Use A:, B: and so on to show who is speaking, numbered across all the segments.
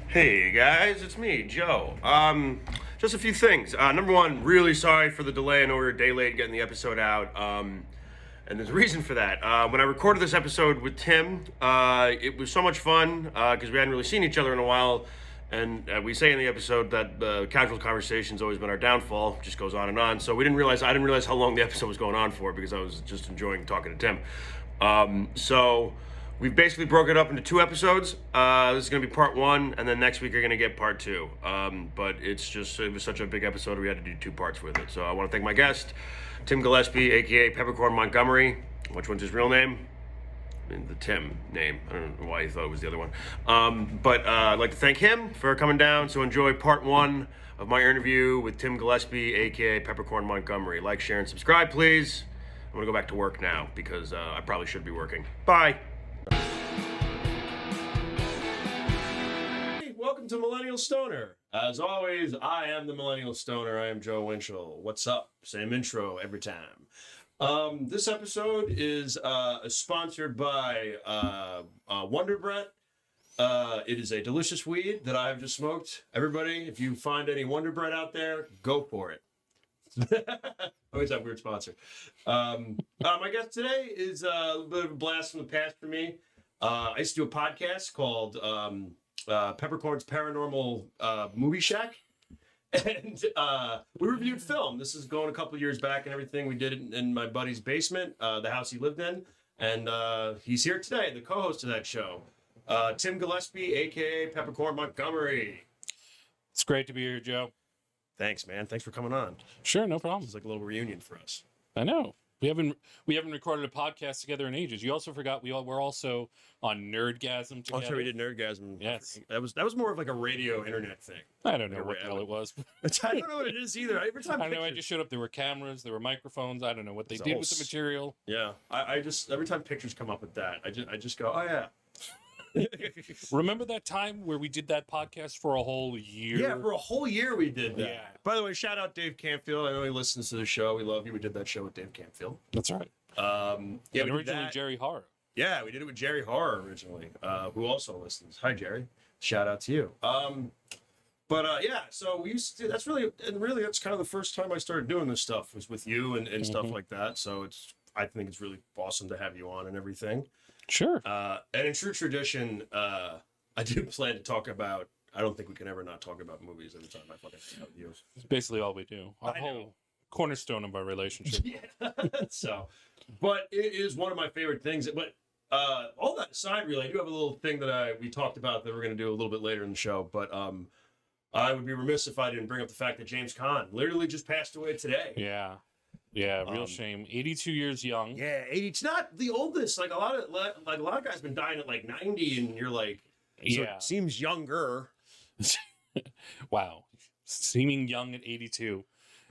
A: Hey guys, it's me, Joe. Just a few things. Number one, really sorry for the delay. I know we were a day late getting the episode out. And there's a reason for that. When I recorded this episode with Tim, it was so much fun because we hadn't really seen each other in a while. And we say in the episode that casual conversation's always been our downfall. Just goes on and on. So I didn't realize how long the episode was going on for because I was just enjoying talking to Tim. So we've basically broken it up into two episodes. This is going to be part one, and then next week you're going to get part two. But it was such a big episode, we had to do two parts with it. So I want to thank my guest, Tim Gillespie, aka Peppercorn Montgomery. Which one's his real name? I mean, the Tim name. I don't know why he thought it was the other one. But I'd like to thank him for coming down. So enjoy part one of my interview with Tim Gillespie, aka Peppercorn Montgomery. Like, share, and subscribe, please. I'm going to go back to work now because I probably should be working. Bye. Hey, welcome to Millennial Stoner. As always, I am the Millennial Stoner. I am Joe Winchell. What's up? Same intro every time. This episode is sponsored by Wonder Bread. It is a delicious weed that I have just smoked. Everybody, if you find any Wonder Bread out there, go for it. Always that weird sponsor. My guest today is a little bit of a blast from the past for me. I used to do a podcast called Peppercorn's Paranormal Movie Shack. And we reviewed film. This is going a couple of years back and everything. We did it in my buddy's basement, the house he lived in. And he's here today, the co-host of that show. Tim Gillespie, a.k.a. Peppercorn Montgomery.
B: It's great to be here, Joe.
A: Thanks, man. Thanks for coming on.
B: Sure, no problem.
A: It's like a little reunion for us.
B: I know. We haven't recorded a podcast together in ages. You also forgot we're also on Nerdgasm together.
A: Oh, sure, we did Nerdgasm.
B: Yes.
A: That was more of like a radio internet thing.
B: I don't know what the hell it was.
A: I don't know what it is either. Every time
B: I know. I just showed up. There were cameras. There were microphones. I don't know what they
A: It's
B: did
A: all
B: with the material.
A: Yeah. I just every time pictures come up with that, I just go, oh yeah.
B: Remember that time where we did that podcast for a whole year?
A: Yeah, for a whole year we did that.
B: Yeah.
A: By the way, shout out Dave Campfield. I know he listens to the show. We love you. We did that show with Dave Campfield.
B: That's right.
A: Yeah,
B: And
A: we did
B: originally
A: that.
B: Jerry Horror.
A: Yeah, we did it with Jerry Horror originally, who also listens. Hi, Jerry. Shout out to you. Yeah, so we used to. That's kind of the first time I started doing this stuff was with you and stuff like that. So I think it's really awesome to have you on and everything.
B: Sure.
A: And in true tradition, I do plan to talk about. I don't think we can ever not talk about movies every time I fucking hang out with you.
B: It's basically all we do. Our
A: I
B: whole
A: know.
B: cornerstone of our relationship.
A: Yeah. So, but it is one of my favorite things. But all that aside, really, I do have a little thing that we talked about that we're going to do a little bit later in the show. But I would be remiss if I didn't bring up the fact that James Caan literally just passed away today.
B: Yeah. Yeah, real shame. 82 years young.
A: Yeah, 80. It's not the oldest. Like a lot of guys been dying at like 90, and you're like, so
B: Yeah.
A: it seems younger.
B: Wow. Seeming young at 82.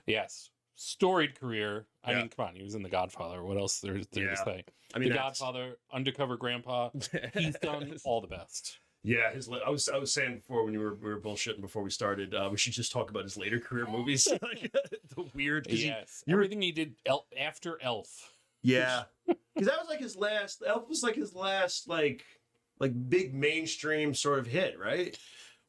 B: Yes. Storied career. I
A: Yeah.
B: mean, come on. He was in The Godfather. What else there to
A: Yeah.
B: say?
A: I mean,
B: The Godfather, Undercover Grandpa. He's done all the best.
A: Yeah, I was saying before when we were bullshitting before we started, we should just talk about his later career movies. Like, the weird.
B: Yes.
A: you were-
B: Everything he did after Elf.
A: Yeah, because that was like his last. Elf was like his last like big mainstream sort of hit, right?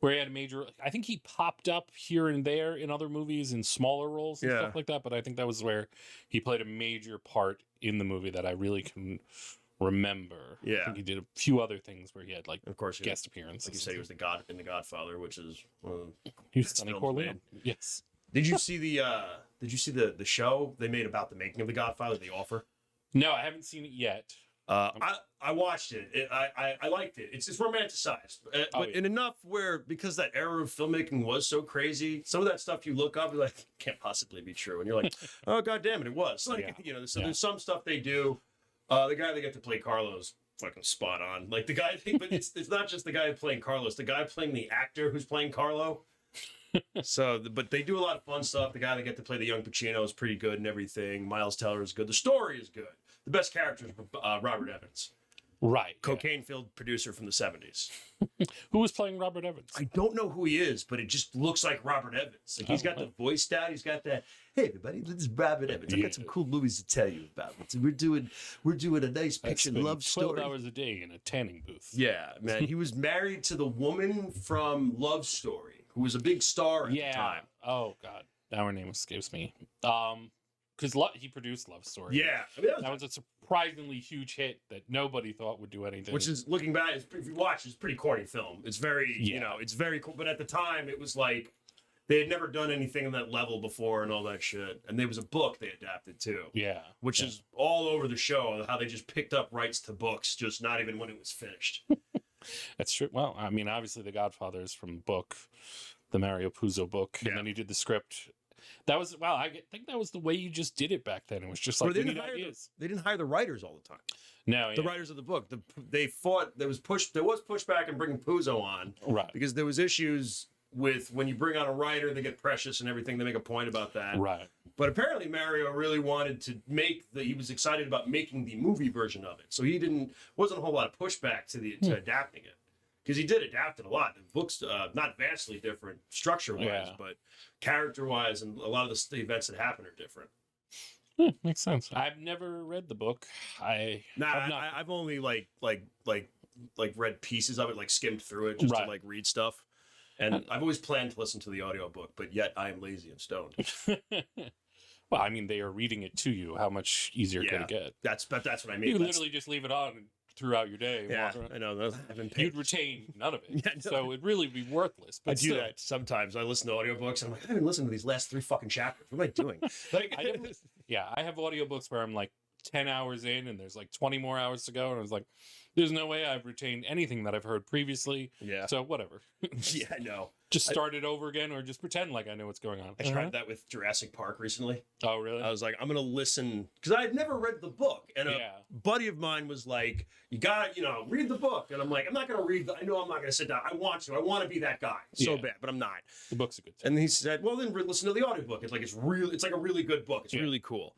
B: Where he had a major, I think he popped up here and there in other movies in smaller roles and
A: Yeah.
B: stuff like that. But I think that was where he played a major part in the movie that I really can remember.
A: Yeah.
B: I think he did a few other things where he had like
A: Of course,
B: guest appearances.
A: like you said, he was the Godfather, which is.
B: He was
A: best
B: Sonny
A: films
B: Corleone. Yes.
A: Did you see the show they made about the making of the Godfather, The Offer?
B: No, I haven't seen it yet.
A: I watched it. I liked it. It's romanticized, but
B: yeah.
A: in enough where because that era of filmmaking was so crazy, some of that stuff you look up, you're like, can't possibly be true, and you're like, oh god damn it was. Like
B: Yeah.
A: there's some stuff they do. The guy they get to play Carlos, fucking spot on. Like the guy, but it's not just the guy playing Carlos. The guy playing the actor who's playing Carlo. But they do a lot of fun stuff. The guy that get to play the young Pacino is pretty good and everything. Miles Teller is good. The story is good. The best character is Robert Evans.
B: Right. Yeah.
A: cocaine-filled producer from the 70s.
B: Who was playing Robert Evans?
A: I don't know who he is, but it just looks like Robert Evans. Like he's got the voice down. He's got that. Hey everybody, this is Robert Evans. I got some cool movies to tell you about. We're doing a nice picture love
B: 12
A: story.
B: hours a day in a tanning booth.
A: Yeah, man. He was married to the woman from Love Story, who was a big star at the time.
B: Oh God, now her name escapes me. Because he produced Love Story.
A: Yeah, I mean,
B: That was a surprisingly huge hit that nobody thought would do anything.
A: which is looking back, if you watch, it's a pretty corny film. It's very, it's very cool. But at the time, it was like they had never done anything on that level before and all that shit. And there was a book they adapted too.
B: Yeah,
A: which is all over the show, how they just picked up rights to books, just not even when it was finished.
B: that's true. Well, I mean, obviously, The Godfather is from the book, the Mario Puzo book, and then he did the script. That was I think that was the way you just did it back then. It was just like
A: they didn't hire the writers all the time.
B: No,
A: The writers of the book, they fought. There was pushback in bringing Puzo on,
B: right?
A: Because there was issues with when you bring on a writer, they get precious and everything. They make a point about that,
B: right?
A: But apparently Mario really wanted to he was excited about making the movie version of it, so wasn't a whole lot of pushback to adapting it. Because he did adapt it a lot. The book's not vastly different structure-wise, but character-wise, and a lot of the events that happen are different.
B: Makes sense. I've never read the book.
A: I've only like read pieces of it, like skimmed through it just to like read stuff. And I've always planned to listen to the audiobook, but yet I am lazy and stoned.
B: Well, I mean, they are reading it to you. How much easier can it get?
A: That's what I mean.
B: You literally just leave it on throughout your day.
A: Yeah, I know.
B: You'd retain none of it. So it'd really be worthless. But
A: I do that sometimes. I listen to audiobooks and I'm like, I haven't listened to these last 3 fucking chapters. What am I doing?
B: I have audiobooks where I'm like 10 hours in and there's like 20 more hours to go. And I was like, there's no way I've retained anything that I've heard previously. Yeah. So whatever.
A: Yeah, I know.
B: Just start it over again or just pretend like I know what's going on.
A: I tried that with Jurassic Park recently.
B: Oh, really?
A: I was like, I'm going to listen. Because I had never read the book. And a buddy of mine was like, you got to, read the book. And I'm like, I'm not going to read I know I'm not going to sit down. I want to. I want to be that guy so bad, but I'm not.
B: The book's a good thing.
A: And he said, well, then listen to the audiobook. It's like, it's like a really good book. It's really cool.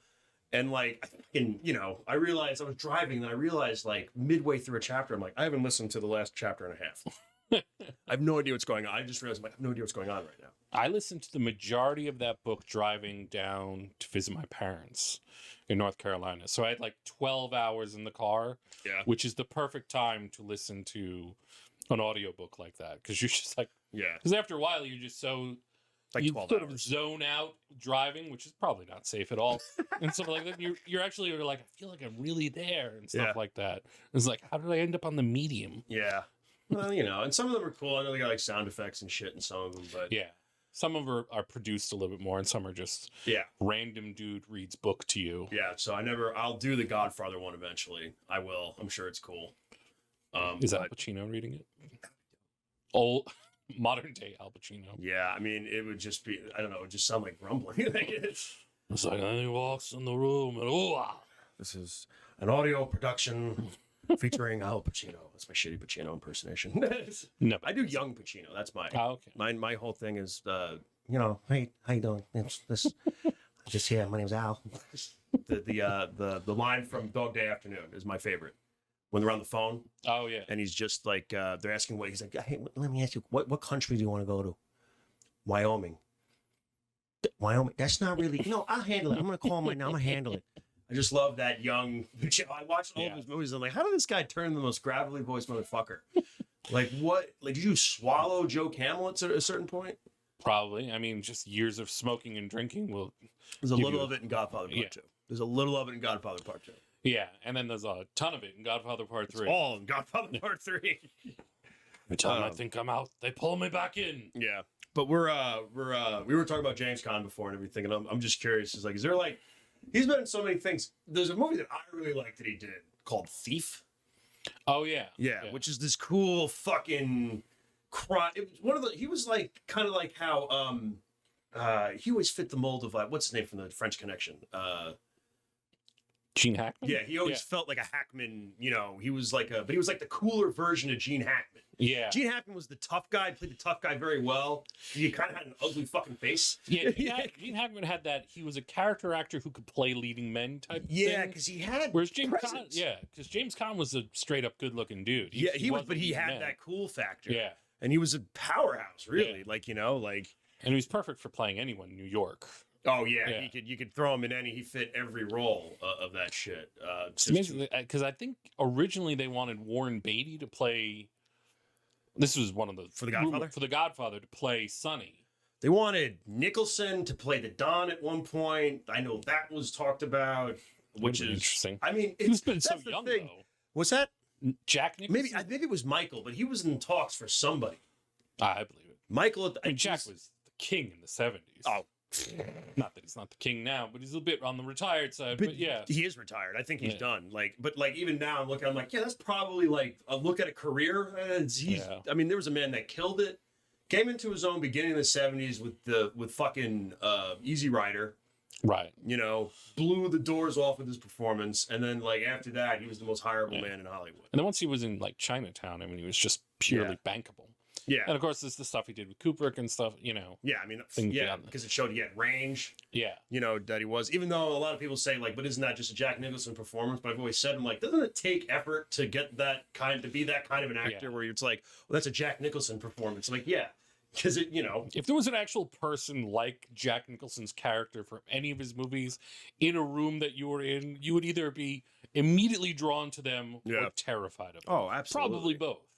A: And like, I realized I was driving and I realized like midway through a chapter, I'm like, I haven't listened to the last chapter and a half. I have no idea what's going on. I just realized I have no idea what's going on right now.
B: I listened to the majority of that book driving down to visit my parents in North Carolina. So I had like 12 hours in the car, which is the perfect time to listen to an audiobook like that. Because you're just like, because after a while, you're just so...
A: Like
B: you sort of zone out driving, which is probably not safe at all, and stuff like that. You're actually like, I feel like I'm really there and stuff like that. It's like, how did I end up on the medium?
A: Yeah, well, and some of them are cool. I know they got like sound effects and shit in some of them, but
B: some of them are produced a little bit more, and some are just random dude reads book to you.
A: Yeah, so I'll do the Godfather one eventually. I will. I'm sure it's cool.
B: Is Al Pacino reading it? Old. Modern day Al Pacino.
A: Yeah, I mean, it would just be, I don't know, it would just sound like grumbling.
B: It's like, and he walks in the room and,
A: this is an audio production featuring Al Pacino. That's my shitty Pacino impersonation.
B: No,
A: I do young Pacino. That's
B: okay.
A: My whole thing is, hey, how you doing? Just here. My name's Al. The line from Dog Day Afternoon is my favorite. When they're on the phone.
B: Oh, yeah.
A: And he's just like, they're asking he's like, hey, let me ask you, what country do you want to go to? Wyoming. Wyoming. That's not really, I'll handle it. I'm going to call him right now. I'm going to handle it. I just love that young, I watched all of his movies. I'm like, how did this guy turn the most gravelly voiced motherfucker? Like what, did you swallow Joe Camel at a certain point?
B: Probably. I mean, just years of smoking and drinking will.
A: There's a little of it in Godfather Part 2. There's a little of it in Godfather Part 2.
B: Yeah, and then there's a ton of it in Godfather Part 3.
A: It's all in Godfather Part 3.
B: Every time I think I'm out, they pull me back in.
A: Yeah, but we were talking about James Caan before and everything, and I'm just curious. Is there he's been in so many things. There's a movie that I really liked that he did called Thief.
B: Oh yeah,
A: which is this cool fucking crime. It was one of the. He was like kind of like how he always fit the mold of what's his name from the French Connection.
B: Gene Hackman?
A: Yeah, he always felt like a Hackman, you know, he was like but he was like the cooler version of Gene Hackman.
B: Yeah.
A: Gene Hackman was the tough guy, played the tough guy very well. He kind of had an ugly fucking face.
B: Yeah, Gene Hackman had that. He was a character actor who could play leading men type
A: Yeah,
B: thing.
A: because he had
B: Whereas James
A: presence.
B: Caan, yeah, because James Caan was a straight up good looking dude.
A: He was,
B: wasn't
A: but he
B: leading
A: had
B: men.
A: that cool factor.
B: Yeah.
A: And he was a powerhouse, really.
B: Yeah.
A: Like, you know, like...
B: And he was perfect for playing anyone in New York.
A: Oh, yeah.
B: Yeah.
A: You could throw him in any... He fit every role of that shit.
B: It's amazing, because I think originally they wanted Warren Beatty to play... This was one of the...
A: For The Godfather?
B: For The Godfather, to play Sonny.
A: They wanted Nicholson to play the Don at one point. I know that was talked about, which is...
B: interesting.
A: I mean,
B: He's been so
A: that's the
B: young,
A: thing.
B: though.
A: What's that?
B: Jack Nicholson?
A: Maybe it was Michael, but he was in talks for somebody.
B: I believe it.
A: Michael...
B: I mean, Jack was the king in the 70s.
A: Oh.
B: Not that he's not the king now, but he's a bit on the retired side. But yeah,
A: he is retired. I think he's
B: Yeah.
A: done. But even now, I'm like, yeah, that's probably like a look at a career. I mean, there was a man that killed it, came into his own beginning in the '70s with fucking Easy Rider.
B: right.
A: You know, blew the doors off with his performance, and then like after that, he was the most hireable man in Hollywood.
B: And then once he was in like Chinatown, I mean, he was just purely bankable.
A: Yeah.
B: And of course, there's the stuff he did with Kubrick and stuff, you know.
A: Yeah, I mean,
B: Things
A: yeah,
B: beyond that.
A: because it showed he had range.
B: Yeah.
A: You know, that he was, even though a lot of people say, like, but isn't that just a Jack Nicholson performance? But I've always said, I'm like, doesn't it take effort to get to be that kind of an actor where it's like, well, that's a Jack Nicholson performance? I'm like, yeah, because it, you know.
B: If there was an actual person like Jack Nicholson's character from any of his movies in a room that you were in, you would either be immediately drawn to them or terrified of them.
A: Oh, absolutely.
B: Probably both.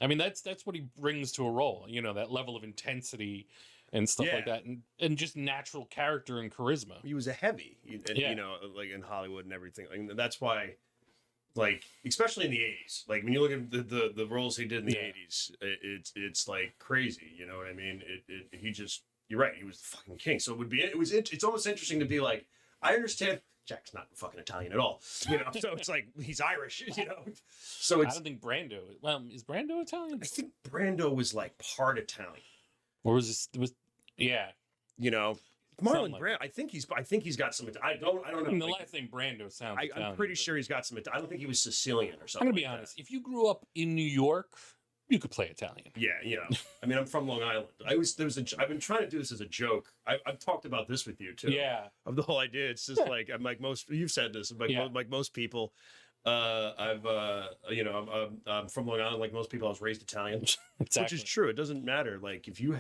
B: I mean, that's what he brings to a role, you know, that level of intensity and stuff like that, and just natural character and charisma.
A: He was a heavy, you know, like in Hollywood and everything. Like, that's why, like, especially in the 80s, like when you look at the roles he did in the 80s, it's like crazy, you know what I mean? He just, you're right, he was the fucking king. So it's almost interesting to be like, I understand Jack's not fucking Italian at all, you know. So it's like he's Irish, you know. So it's.
B: I don't think Brando. Well, is Brando Italian?
A: I think Brando was like part Italian,
B: or was this? Yeah,
A: you know, Marlon Brando. I think he's got some. I don't know.
B: I mean, the last name Brando sounds.
A: I'm pretty sure he's got some. I don't think he was Sicilian or something.
B: I'm gonna be honest. If you grew up in New York, you could play Italian.
A: Yeah, you know. I mean, I'm from Long Island. I've been trying to do this as a joke. I've talked about this with you too.
B: Yeah.
A: Of the whole idea, it's just like I'm like most. You've said this. Like most people. I'm from Long Island. Like most people, I was raised Italian,
B: Exactly.
A: which is true. It doesn't matter. Like if you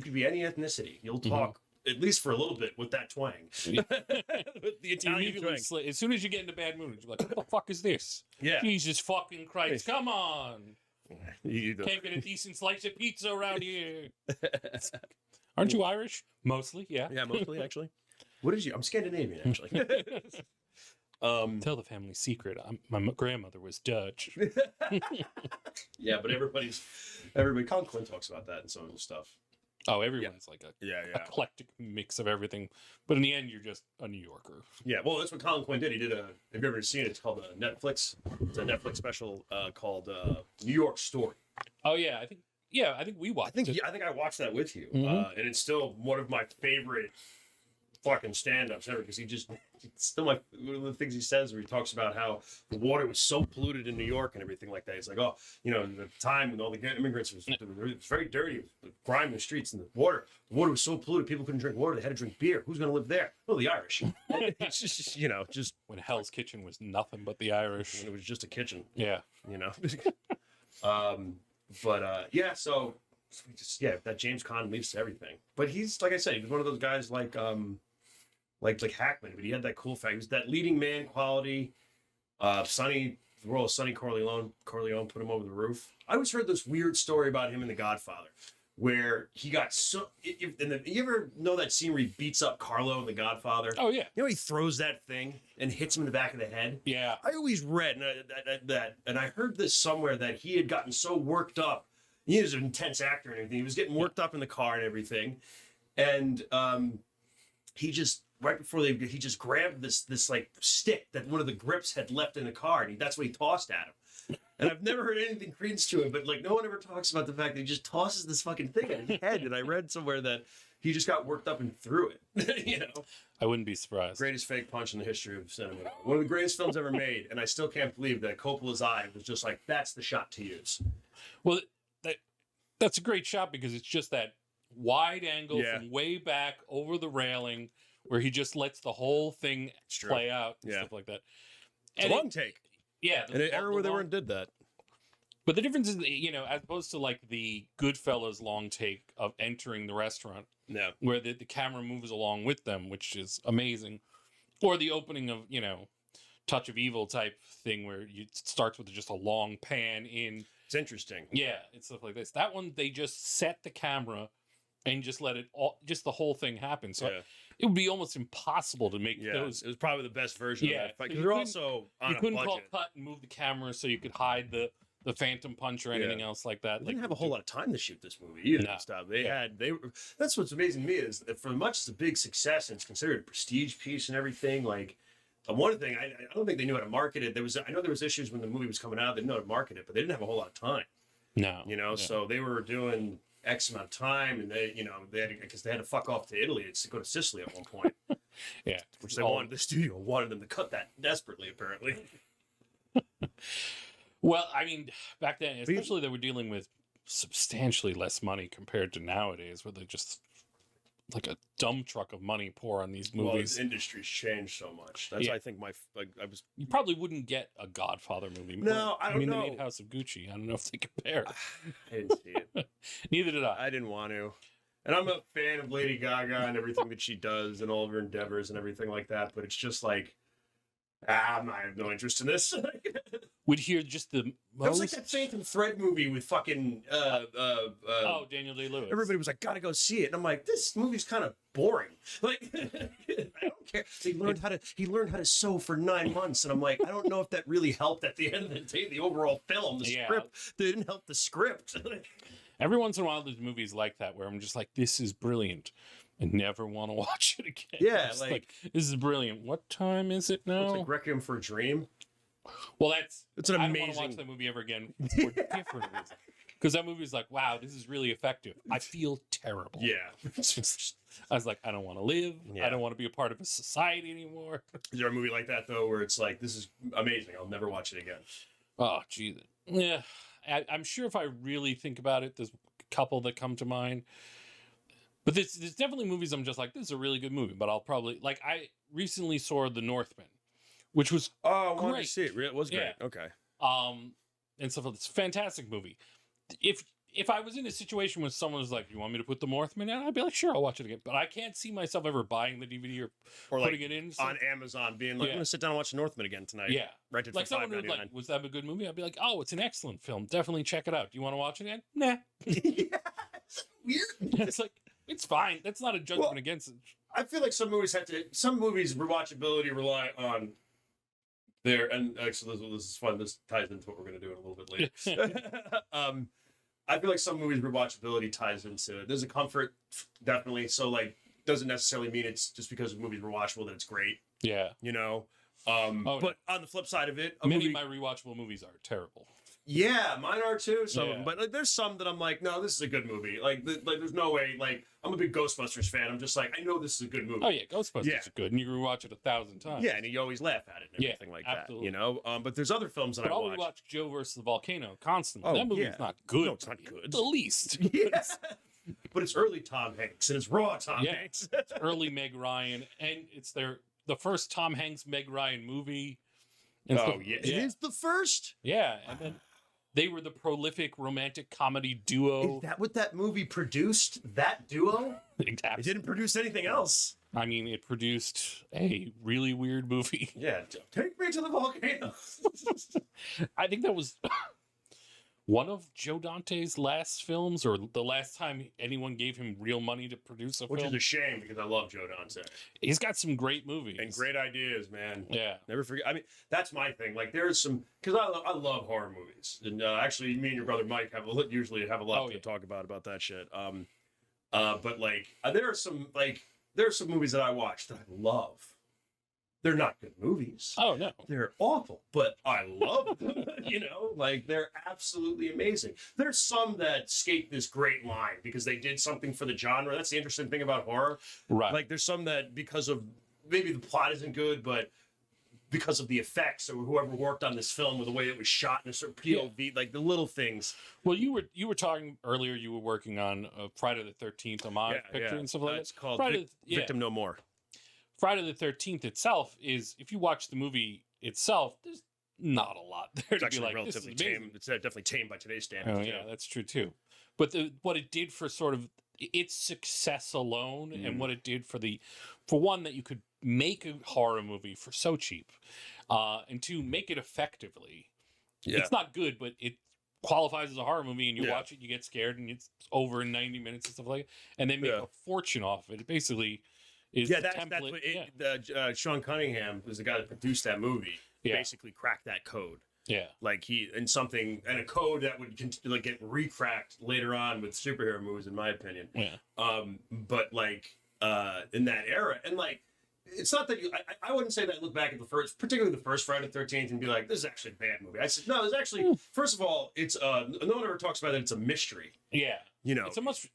A: could be any ethnicity. You'll talk at least for a little bit with that twang. With the Italian twang.
B: As soon as you get into bad mood, you're like, "What the fuck is this?
A: Yeah.
B: Jesus fucking Christ! Come on!
A: You
B: Can't get a decent slice of pizza around here." Aren't you Irish? Mostly, yeah.
A: Yeah, mostly actually. What is you? I'm Scandinavian actually.
B: Tell the family secret. My grandmother was Dutch.
A: Yeah, but everybody. Colin Quinn talks about that in some of his stuff.
B: Oh, everyone's like a eclectic mix of everything. But in the end, you're just a New Yorker.
A: Yeah, well, that's what Colin Quinn did. He did have you ever seen it? It's called Netflix. It's a Netflix special called New York Story.
B: Oh, yeah. I think we watched it.
A: I think I watched that with you. And it's still one of my favorite fucking stand-ups ever because it's still one of the things he says where he talks about how the water was so polluted in New York and everything like that. He's like, oh, you know, the time when all the immigrants it was very dirty, grime in the streets and the water was so polluted people couldn't drink water. They had to drink beer. Who's going to live there? Well, the Irish. It's just just
B: when Hell's Kitchen was nothing but the Irish.
A: When it was just a kitchen.
B: Yeah,
A: you know. So that James Caan leads to everything. But he's like I said, he was one of those guys like Hackman, but he had that cool fact. He was that leading man quality. The role of Sonny Corleone put him over the roof. I always heard this weird story about him in The Godfather, where he got so. You ever know that scene where he beats up Carlo in The Godfather?
B: Oh yeah.
A: You know he throws that thing and hits him in the back of the head.
B: Yeah.
A: I always read and I heard this somewhere that he had gotten so worked up. He was an intense actor and everything. He was getting worked up in the car and everything, and he just. Right before he just grabbed this like stick that one of the grips had left in the car, and that's what he tossed at him. And I've never heard anything credence to it, but like no one ever talks about the fact that he just tosses this fucking thing at his head. And I read somewhere that he just got worked up and threw it. You know,
B: I wouldn't be surprised.
A: greatest fake punch in the history of cinema. One of the greatest films ever made, and I still can't believe that Coppola's eye was just like, that's the shot to use.
B: Well, that's a great shot because it's just that wide angle from way back over the railing where he just lets the whole thing play out and stuff like that.
A: It's a long take.
B: Yeah.
A: And an era where they weren't did that.
B: But the difference is, you know, as opposed to like the Goodfellas long take of entering the restaurant, where the camera moves along with them, which is amazing, or the opening of, you know, Touch of Evil type thing where it starts with just a long pan in.
A: It's interesting.
B: Yeah, it's stuff like this. That one, they just set the camera and just let it all, just the whole thing happen. So it would be almost impossible to make those.
A: It was probably the best version of that fight. Because
B: So
A: they're also on
B: you couldn't
A: a
B: call
A: budget.
B: cut and move the camera so you could hide the Phantom Punch or anything else like that.
A: They didn't have a whole lot of time to shoot this movie either. And stuff. That's what's amazing to me is that for much as a big success and it's considered a prestige piece and everything, like one thing I don't think they knew how to market it. I know there was issues when the movie was coming out. They didn't know how to market it, but they didn't have a whole lot of time.
B: No,
A: you know, so they were doing X amount of time, and they had to fuck off to Italy to go to Sicily at one point. Which the studio wanted them to cut that desperately, apparently.
B: Well, I mean, back then, especially they were dealing with substantially less money compared to nowadays, where they just like a dump truck of money pour on these movies.
A: Well, the industry's changed so much. That's I think
B: You probably wouldn't get a Godfather movie.
A: No, I don't know.
B: They made House of Gucci. I don't know if they compare.
A: I didn't see it.
B: Neither did I.
A: I didn't want to. And I'm a fan of Lady Gaga and everything that she does and all of her endeavors and everything like that. But it's just like, I have no interest in this.
B: Would hear just the most.
A: That was like that Phantom Thread movie with fucking
B: Daniel Day-Lewis.
A: Everybody was like, gotta go see it, and I'm like, this movie's kind of boring. Like, I don't care. He learned how to sew for 9 months, and I'm like, I don't know if that really helped at the end of the day. The overall film, the script, they didn't help the script.
B: Every once in a while, there's movies like that where I'm just like, this is brilliant. I never want to watch it again.
A: Yeah,
B: like this is brilliant. What time is it now?
A: It's like Requiem for a Dream.
B: Well, it's
A: an amazing.
B: I don't want to watch that movie ever again for different reasons. Because that movie's like, wow, this is really effective. I feel terrible.
A: Yeah.
B: I was like, I don't want to live. I don't want to be a part of a society anymore.
A: Is there a movie like that though, where it's like, this is amazing, I'll never watch it again?
B: Oh, geez. Yeah. I'm sure if I really think about it, there's a couple that come to mind. But there's definitely movies I'm just like, this is a really good movie. But I'll probably, like, I recently saw The Northman, which was
A: I wanted to see it. It was great.
B: Yeah.
A: Okay.
B: And stuff. It's a fantastic movie. If I was in a situation where someone was like, you want me to put The Northman in? I'd be like, sure, I'll watch it again. But I can't see myself ever buying the DVD or putting it in.
A: On Amazon, being like, I'm going to sit down and watch The Northman again tonight.
B: Yeah.
A: Right.
B: Like someone would like, was that a good movie? I'd be like, oh, it's an excellent film. Definitely check it out. Do you want to watch it again? Nah.
A: Yeah. It's weird.
B: It's like, it's fine. That's not a judgment against it. I
A: feel like some movies rewatchability rely on their, and actually this is fun. This ties into what we're going to do in a little bit later. I feel like some movies rewatchability ties into it. There's a comfort, definitely. So like, doesn't necessarily mean it's just because the movie's rewatchable that it's great.
B: Yeah.
A: You know? But on the flip side of it,
B: many of my rewatchable movies are terrible.
A: Yeah, mine are too. Some of them, but like, there's some that I'm like, no, this is a good movie. Like there's no way. Like, I'm a big Ghostbusters fan. I'm just like, I know this is a good movie.
B: Oh yeah, Ghostbusters are good, and you can rewatch it 1,000 times.
A: Yeah, and you always laugh at it and everything like absolutely. That. You know, but there's other films that I watch.
B: Watch Joe versus the Volcano constantly. That movie's not good.
A: No, it's not good.
B: The least.
A: Yeah. But it's early Tom Hanks, and it's raw Tom Hanks.
B: It's early Meg Ryan, and it's the first Tom Hanks Meg Ryan movie.
A: And it is the first.
B: Yeah, and then they were the prolific romantic comedy duo.
A: Is that what that movie produced? That duo?
B: Exactly.
A: It didn't produce anything else.
B: I mean, it produced a really weird movie.
A: Yeah, take me to the volcano.
B: I think that was one of Joe Dante's last films, or the last time anyone gave him real money to produce a film.
A: Which is a shame, because I love Joe Dante.
B: He's got some great movies.
A: And great ideas, man.
B: Yeah.
A: Never forget. I mean, that's my thing. Like, there's some... Because I love horror movies. And actually, me and your brother Mike usually have a lot to talk about that shit. But, like, there are some movies that I watch that I love They're not good movies.
B: Oh no,
A: They're awful, but I love them. You know, like they're absolutely amazing. There's some that skate this great line because they did something for the genre. That's the interesting thing about horror.
B: right?
A: Like there's some that because of maybe the plot isn't good, but because of the effects or whoever worked on this film or the way it was shot in a certain POV, like the little things.
B: Well, you were talking earlier. You were working on Friday the 13th homage picture and stuff like that.
A: It's called Victim No More.
B: Friday the 13th itself is, if you watch the movie itself, there's not a lot there
A: It's
B: to
A: actually
B: be like,
A: relatively
B: this is
A: tame. It's definitely tame by today's standards.
B: Oh yeah, that's true too. But what it did for sort of its success alone, and what it did for one, that you could make a horror movie for so cheap, and two, make it effectively. Yeah. It's not good, but it qualifies as a horror movie, and you watch it, you get scared, and it's over in 90 minutes and stuff like that, and they make a fortune off of it. It basically is
A: that's what Sean Cunningham was the guy that produced that movie. Basically cracked that code. Yeah, like a code that would like get recracked later on with superhero movies, in my opinion. Yeah. But like in that era, and like it's not that I wouldn't say that I look back at particularly the first Friday the 13th and be like, this is actually a bad movie. I said no, it's actually first of all, it's no one ever talks about it. It's a mystery. Yeah, you know, it's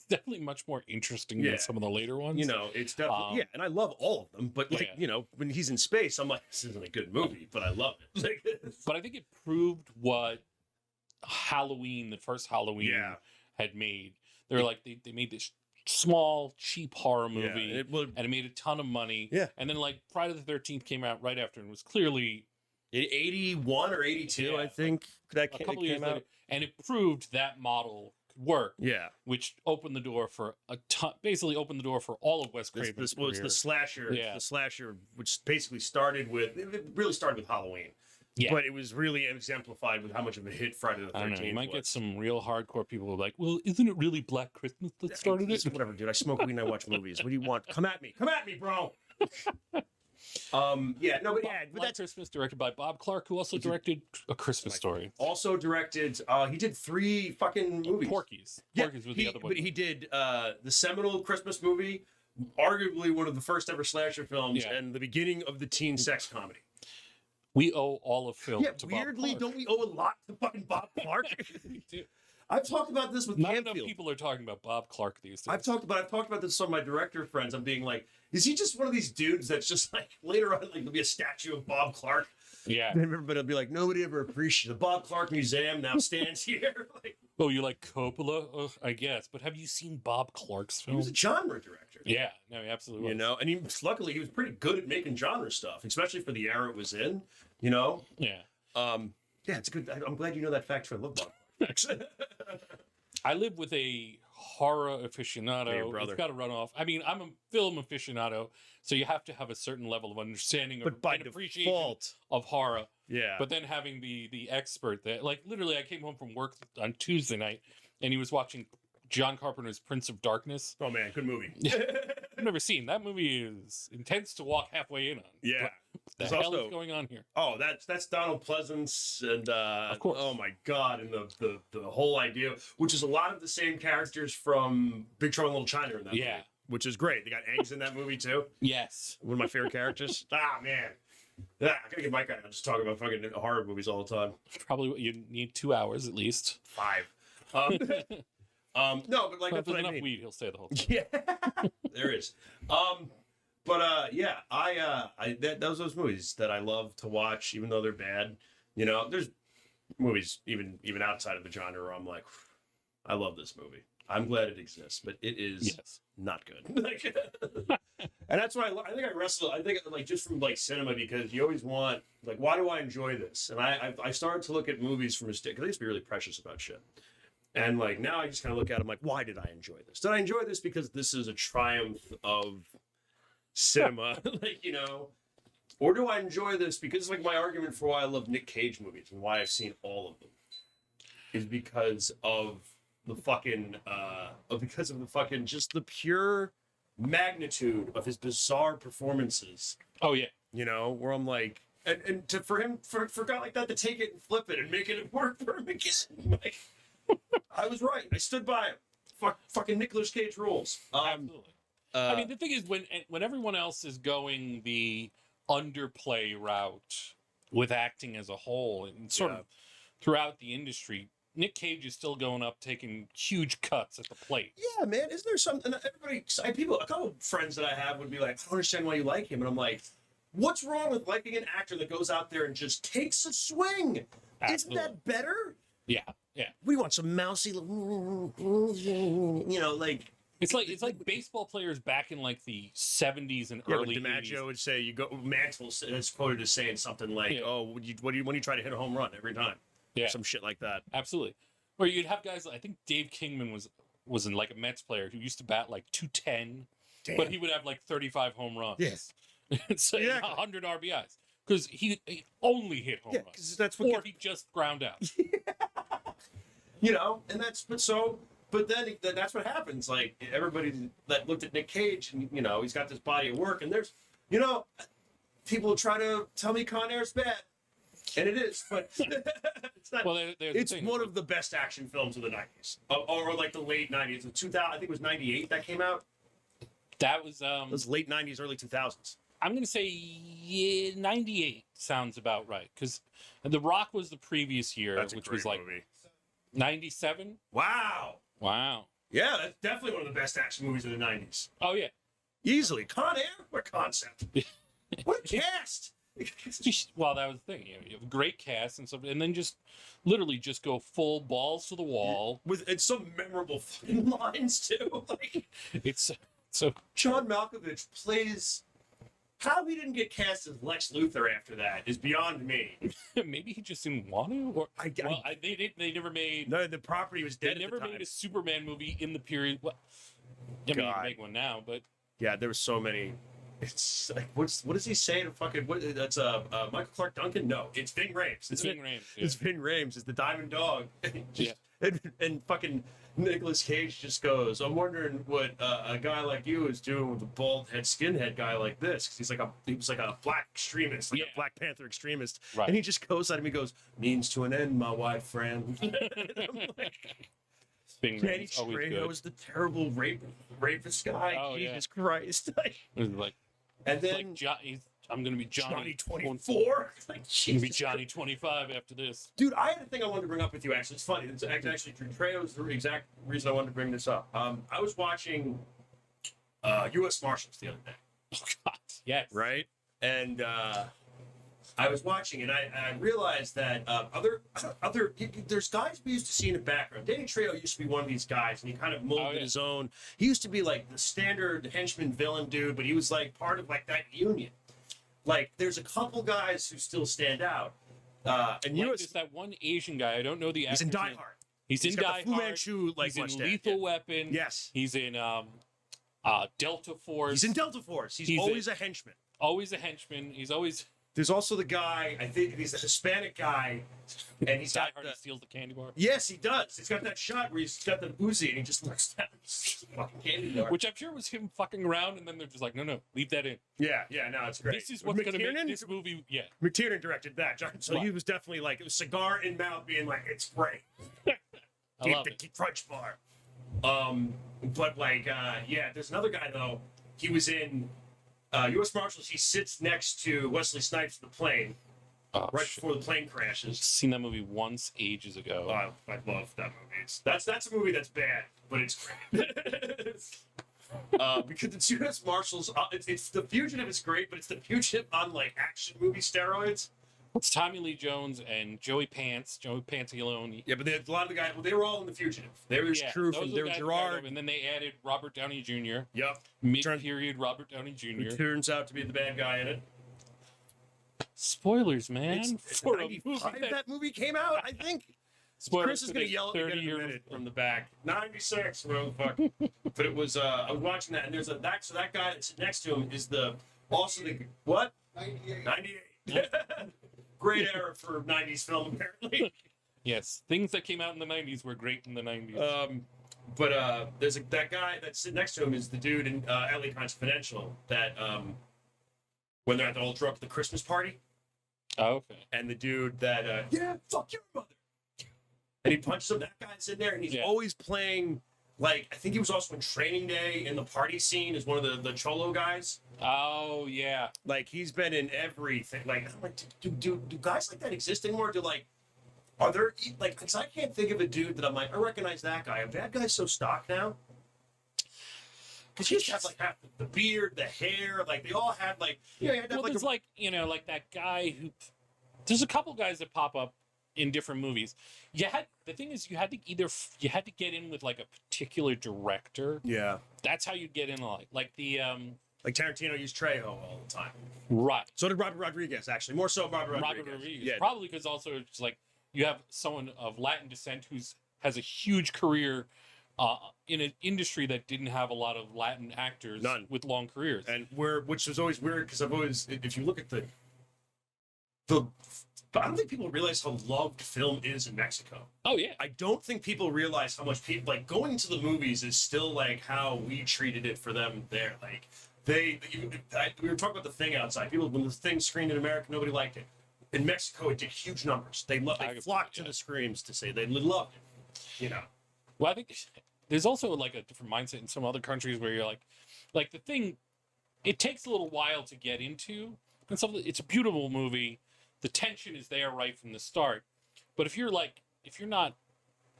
A: definitely much more interesting than some of the later ones. You know, it's definitely and I love all of them. But like you know, when he's in space, I'm like, this isn't a good movie, but I love it.
B: But I think it proved what Halloween, the first Halloween, had made. They're like they made this small, cheap horror movie, and it made a ton of money. Yeah, and then like Friday the 13th came out right after, and was clearly
A: 81 or 82, I think that
B: a couple years later, and it proved that model work, which opened the door for basically opened the door for all of Wes Craven's career.
A: The slasher, which basically really started with Halloween. Yeah, but it was really exemplified with how much of a hit Friday the 13th. I don't know,
B: you might get some real hardcore people who are like, well, isn't it really Black Christmas that started it?
A: Whatever, dude. I smoke weed and I watch movies. What do you want? Come at me, bro.
B: Black Christmas, directed by Bob Clark, who also directed A Christmas Story.
A: Also directed, he did 3 fucking movies.
B: Porky's. Porky's was the other one.
A: But he did the seminal Christmas movie, arguably one of the first ever slasher films, and the beginning of the teen sex comedy.
B: We owe all of film to Bob
A: weirdly,
B: Clark.
A: Don't we owe a lot to fucking Bob Clark?
B: We do.
A: I've talked about this with
B: Not
A: Canfield.
B: enough people are talking about Bob Clark these days.
A: I've talked about this with some of my director friends. I'm being like, is he just one of these dudes that's just like later on, like there'll be a statue of Bob Clark? Yeah. And everybody will be like, nobody ever appreciated the Bob Clark Museum now stands here. Like,
B: oh, you like Coppola? I guess. But have you seen Bob Clark's films?
A: He was a genre director.
B: Yeah. No, he absolutely was.
A: You know, and luckily he was pretty good at making genre stuff, especially for the era it was in, you know? Yeah. Yeah, it's good. I'm glad you know that fact, for I love Bob Clark.
B: I live with a horror aficionado. It's got to run off. I mean, I'm a film aficionado, so you have to have a certain level of understanding and appreciation of horror. Yeah. But then having the expert that, like, literally, I came home from work on Tuesday night, and he was watching John Carpenter's Prince of Darkness.
A: Oh man, good movie.
B: I've never seen that movie. Is intense to walk halfway in on. Yeah. What the hell is going on here?
A: Oh, that's Donald Pleasance, and of course. Oh my God, and the whole idea, which is a lot of the same characters from Big Trouble in Little China in that movie, which is great. They got eggs in that movie too. Yes, one of my favorite characters. Man, I gotta get Mike out. I'm just talking about fucking horror movies all the time.
B: Probably what you need 2 hours at least. 5.
A: No, but like,
B: if there's enough weed, he'll stay the whole time.
A: Yeah, there is. Those movies that I love to watch, even though they're bad. You know, there's movies even outside of the genre where I'm like, I love this movie. I'm glad it exists, but it is not good. And that's why I think I wrestle. I think like just from like cinema, because you always want like, why do I enjoy this? And I started to look at movies from a stick, because I used to be really precious about shit. And like now I just kind of look at it, I'm like, why did I enjoy this? Did I enjoy this because this is a triumph of cinema? Like, you know, or do I enjoy this because, like, my argument for why I love Nick Cage movies and why I've seen all of them is because of the fucking just the pure magnitude of his bizarre performances.
B: Oh yeah.
A: You know, where I'm like, for a guy like that to take it and flip it and make it work for him again, like, I was right. I stood by it. Fucking Nicolas Cage rules.
B: Absolutely. I mean, the thing is, when everyone else is going the underplay route with acting as a whole, and sort of throughout the industry. Nick Cage is still going up, taking huge cuts at the plate.
A: Yeah, man. Isn't there something? A couple of friends that I have would be like, I don't understand why you like him. And I'm like, what's wrong with liking an actor that goes out there and just takes a swing? Absolutely. Isn't that better?
B: Yeah, yeah.
A: We want some mousy, like...
B: It's like baseball players back in like the 70s and early 80s.
A: DiMaggio would say, Mantle is quoted as saying something like, when you try to hit a home run every time. Yeah. Some shit like that.
B: Absolutely. Or you'd have guys, I think Dave Kingman was in like a Mets player who used to bat like 210, but he would have like 35 home runs.
A: Yes.
B: So 100 RBIs. Because he only hit home runs.
A: That's what
B: or he just ground out.
A: And but then that's what happens. Like, everybody that looked at Nick Cage and, he's got this body of work, and there's, people try to tell me Con Air's bad. And it is, but it's not. Well, it's one of the best action films of the 90s. Or like the late 90s. The 2000, I think it was 98 that came out.
B: That was...
A: it was late 90s, early 2000s.
B: I'm going to say 98 sounds about right. Because The Rock was the previous year, which was like movie. 97.
A: Wow. Yeah, that's definitely one of the best action movies of the 90s.
B: Oh, yeah.
A: Easily. Con Air? What concept? What cast?
B: Well, that was the thing. You have a great cast and stuff, and then just literally just go full balls to the wall.
A: With some memorable lines, too. Like,
B: it's so...
A: John Malkovich plays... How he didn't get cast as Lex Luthor after that is beyond me.
B: Maybe he just didn't want to, or they never made.
A: No, the property was dead.
B: They never made a Superman movie in the period. Well, you can make one now, but
A: yeah, there were so many. It's like what does he say to fucking that's Michael Clark Duncan? No, it's Ving Rhames.
B: It's Ving Rhames. Yeah.
A: It's Ving Rhames. It's the Diamond Dog. And fucking Nicolas Cage just goes, I'm wondering what a guy like you is doing with a bald head skinhead guy like this, because he was like a black extremist, like a Black Panther extremist, right. And he just goes at him. He goes, means to an end, my white friend. Danny Trejo is the terrible rapist guy. Oh, Jesus Christ! And then
B: I'm gonna be Johnny
A: 24.
B: Like, I'm gonna be Johnny 25 after this.
A: Dude, I had a thing I wanted to bring up with you. Actually, it's funny. It's actually Trejo is the exact reason I wanted to bring this up. I was watching U.S. Marshals the other day.
B: Oh God, yes.
A: Right, and I was watching, and I realized that there's guys we used to see in the background. Danny Trejo used to be one of these guys, and he kind of molded his own. He used to be like the standard henchman villain dude, but he was like part of like that union. Like, there's a couple guys who still stand out. And
B: there's that one Asian guy. I don't know the actor's
A: name. He's in Die Hard. He's in Die Hard. Fu Manchu, like,
B: he's in Lethal Weapon.
A: Yes.
B: He's in Delta Force.
A: He's in Delta Force. He's always a henchman.
B: Always a henchman. He's always...
A: There's also the guy, I think he's a Hispanic guy, and he's got
B: he steals the candy bar.
A: Yes, he does. He's got that shot where he's got the Uzi and he just looks down the fucking candy bar.
B: Which I'm sure was him fucking around, and then they're just like, no, leave that in.
A: Yeah, no, it's great.
B: This is what's going to make this movie,
A: McTiernan directed that, so he was definitely like, it was cigar in mouth being like, it's great.
B: I love it.
A: Crunch bar. But like, there's another guy though, he was in... U.S. Marshals, he sits next to Wesley Snipes in the plane before the plane crashes.
B: I've seen that movie once ages ago.
A: I love that movie. That's a movie that's bad, but it's great. Because it's U.S. Marshals. It's The Fugitive is great, but it's The Fugitive on like action movie steroids.
B: It's Tommy Lee Jones and Joey Pantoliano.
A: Yeah, but a lot of the guys, they were all in The Fugitive. They were crew from there. Gerard.
B: And then they added Robert Downey Jr.
A: Yep.
B: Mid-period Robert Downey Jr.
A: Who turns out to be the bad guy in it.
B: Spoilers, man.
A: It's for a movie that movie came out, I think.
B: Spoilers.
A: Chris is going to yell at me in a minute from the back. 96, whatever the fuck. But it was, I was watching that, and there's that guy that's next to him is what? 98. Great era for 90s film, apparently.
B: Yes, things that came out in the 90s were great in the 90s.
A: But there's that guy that's sitting next to him is the dude in LA Confidential that when they're at the old drunk at the Christmas party.
B: Oh, okay.
A: And the dude that fuck your mother. And he punches him. That guy's in there, and he's always playing Like, I think he was also in Training Day in the party scene as one of the Cholo guys.
B: Oh yeah.
A: Like, he's been in everything. Like, I'm like, do guys like that exist anymore? Do like, are there like? Because I can't think of a dude that I'm like, I recognize that guy. Are bad guys so stock now? Because he used to have like half the beard, the hair, like they all had like, you know, you had to have,
B: Well, there's like, you know, like that guy who. There's a couple guys that pop up in different movies. The thing is, you had to get in with like a particular director.
A: Yeah.
B: That's how you get in, like the
A: Like Tarantino used Trejo all the time.
B: right.
A: So did Robert Rodriguez, actually. More so Robert Rodriguez.
B: Yeah. Probably because also it's like you have someone of Latin descent has a huge career in an industry that didn't have a lot of Latin actors with long careers.
A: And which was always weird because I've always, if you look at the I don't think people realize how loved film is in Mexico.
B: Oh yeah.
A: I don't think people realize how much people like going to the movies is still like how we treated it for them there. Like we were talking about The Thing outside. People, when The Thing screened in America, nobody liked it. In Mexico, it did huge numbers. They flocked to the screens to say they loved it. You know.
B: Well, I think there's also like a different mindset in some other countries where you're like The Thing. It takes a little while to get into, and something. It's a beautiful movie. The tension is there right from the start. But if you're not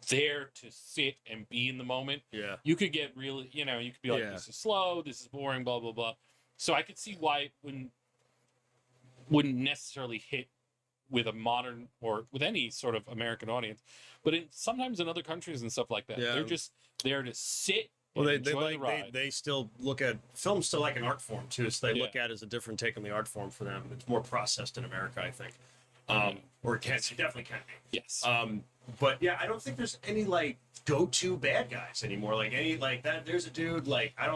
B: there to sit and be in the moment, you could get really, you could be like, this is slow, this is boring, blah, blah, blah. So I could see why it wouldn't necessarily hit with a modern or with any sort of American audience. But sometimes in other countries and stuff like that, they're just there to sit.
A: Well, they still look at film still like an art form too. So they look at it as a different take on the art form for them. It's more processed in America, I think, or it definitely can be.
B: Yes.
A: But yeah, I don't think there's any like go-to bad guys anymore. Like any like that. There's a dude like I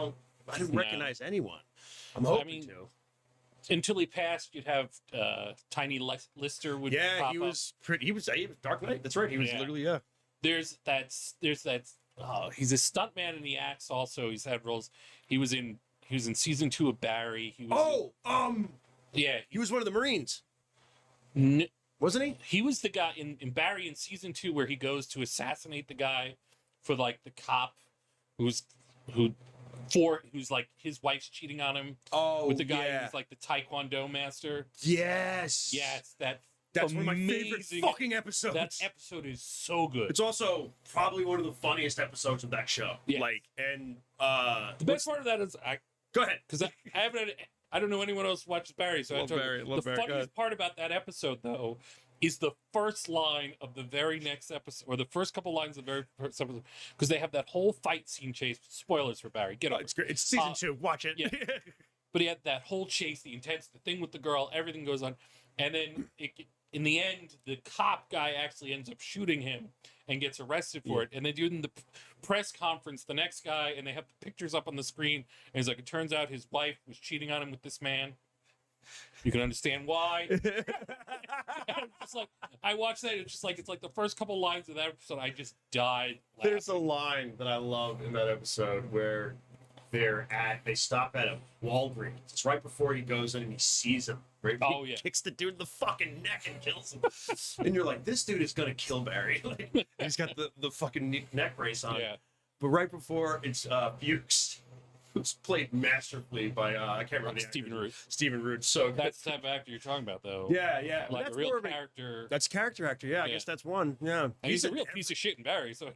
A: didn't recognize anyone. I'm hoping to.
B: Until he passed, you'd have Tiny Lister would.
A: Yeah,
B: pop
A: he was
B: up.
A: pretty. He was Dark Knight. That's right. He was literally
B: There's that. Oh, he's a stuntman and he acts also. He's had roles. He was in season 2 of Barry. He was
A: he was one of the Marines. Wasn't he?
B: He was the guy in Barry in season 2 where he goes to assassinate the guy for like the cop who's like his wife's cheating on him. With the guy who's like the Taekwondo master.
A: Yes.
B: Yes,
A: that's one of my favorite fucking episodes.
B: That episode is so good.
A: It's also probably one of the funniest episodes of that show.
B: Yeah.
A: Like, and
B: the best part of that is
A: go ahead,
B: because I don't know anyone else watches Barry, so
A: love Barry.
B: The funniest part about that episode though is the first line of the very next episode, or the first couple lines of the very first episode, because they have that whole fight scene chase. Spoilers for Barry. Get over
A: it's great. It's season 2. Watch it.
B: Yeah. But he had that whole chase, the thing with the girl, everything goes on, and then in the end, the cop guy actually ends up shooting him and gets arrested for it. And they do it in the press conference, the next guy, and they have the pictures up on the screen. And he's like, it turns out his wife was cheating on him with this man. You can understand why. Just like I watched that, it's like the first couple lines of that episode, I just died laughing.
A: There's a line that I love in that episode where they stop at a Walgreens. It's right before he goes in and he sees him. Right? He kicks the dude in the fucking neck and kills him. And you're like, this dude is gonna kill Barry. Like, he's got the fucking neck brace on.
B: Yeah.
A: But right before it's Fuchs, who's played masterfully by I can't remember the
B: Stephen Root.
A: Stephen Root. So
B: That's the type of actor you're talking about, though.
A: Yeah.
B: Like
A: that's
B: a real character.
A: That's character actor. Yeah, I guess that's one. Yeah.
B: And he's a real piece of shit in Barry. So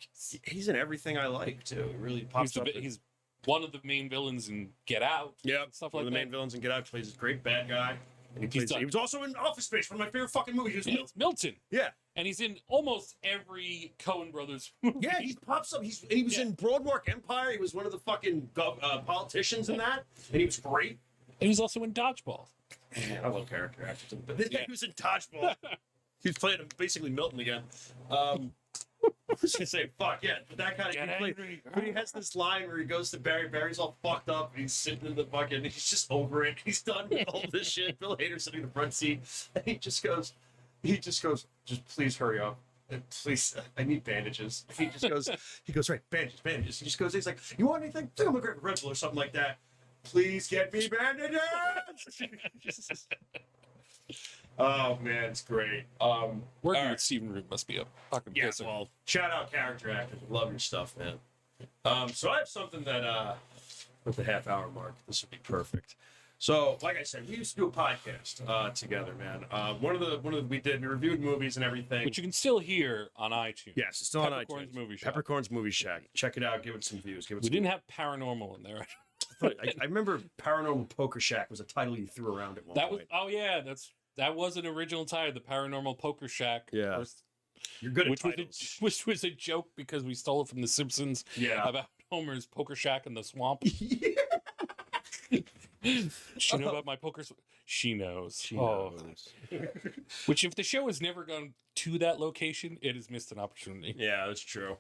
A: he's in everything I like too. He really pops up.
B: He's one of the main villains in Get Out.
A: Yeah,
B: stuff
A: one
B: like
A: of the main villains in Get Out. Plays this great bad guy. And he was also in Office Space, one of my favorite fucking movies. He was
B: Milton.
A: Yeah.
B: And he's in almost every Coen Brothers movie.
A: Yeah, he pops up. He was in Broadwalk Empire. He was one of the fucking politicians in that. And he was great.
B: And he was also in Dodgeball.
A: Man, I love character actors. But he was in Dodgeball. He was playing basically Milton again. I was gonna say, fuck yeah, that kind of. But he has this line where he goes to Barry. Barry's all fucked up. He's sitting in the bucket. And he's just over it. He's done with all this shit. Bill Hader's sitting in the front seat, and he just goes, just please hurry up. Please, I need bandages. He goes, right, bandages. He just goes, he's like, you want anything? I think I'm gonna grab a Red Bull or something like that. Please get me bandages. Oh man, it's great.
B: Working with Stephen Root must be a fucking pisser.
A: Well, shout out character actors. Love your stuff, man. So I have something that with the half-hour mark, this would be perfect. So, like I said, we used to do a podcast together, man. We reviewed movies and everything.
B: Which you can still hear on iTunes.
A: Yes, it's still on
B: Peppercorn's
A: iTunes.
B: Movie Shack.
A: Peppercorn's Movie Shack. Check it out. Give it some views.
B: We didn't have paranormal in there.
A: I remember Paranormal Poker Shack was a title you threw around at one point.
B: That was an original title, the Paranormal Poker Shack.
A: Yeah. You're good at titles.
B: Which was a joke because we stole it from The Simpsons.
A: Yeah.
B: About Homer's poker shack in the swamp. She know about my poker. She knows.
A: She knows.
B: Which, if the show has never gone to that location, it has missed an opportunity.
A: Yeah, that's true.